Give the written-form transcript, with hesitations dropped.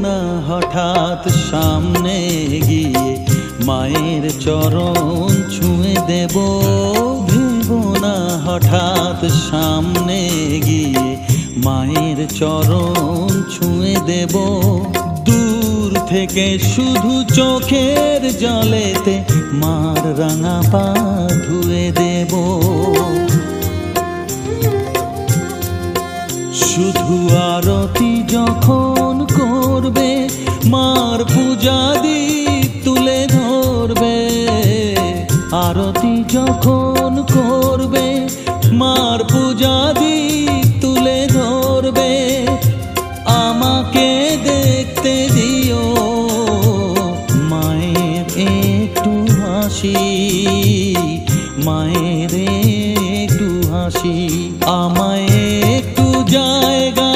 না হঠাৎ সামনে গিয়ে মায়ের চরণ ছুঁয়ে দেব। ভেবো না হঠাৎ সামনে গিয়ে মায়ের চরণ ছুঁয়ে দেব। দূর থেকে শুধু চোখের জলেতে মার রাঙা পা ধুয়ে দেব। শুধু আরতি যখন করবে মার পূজা দীপ তুলে ধরবে। আরতি যখন করবে মার পূজা দীপ তুলে ধরবে। আমাকে দেখতে দিও মায়ের একটু হাসি, মায়ের একটু হাসি। আমায় একটু জায়গা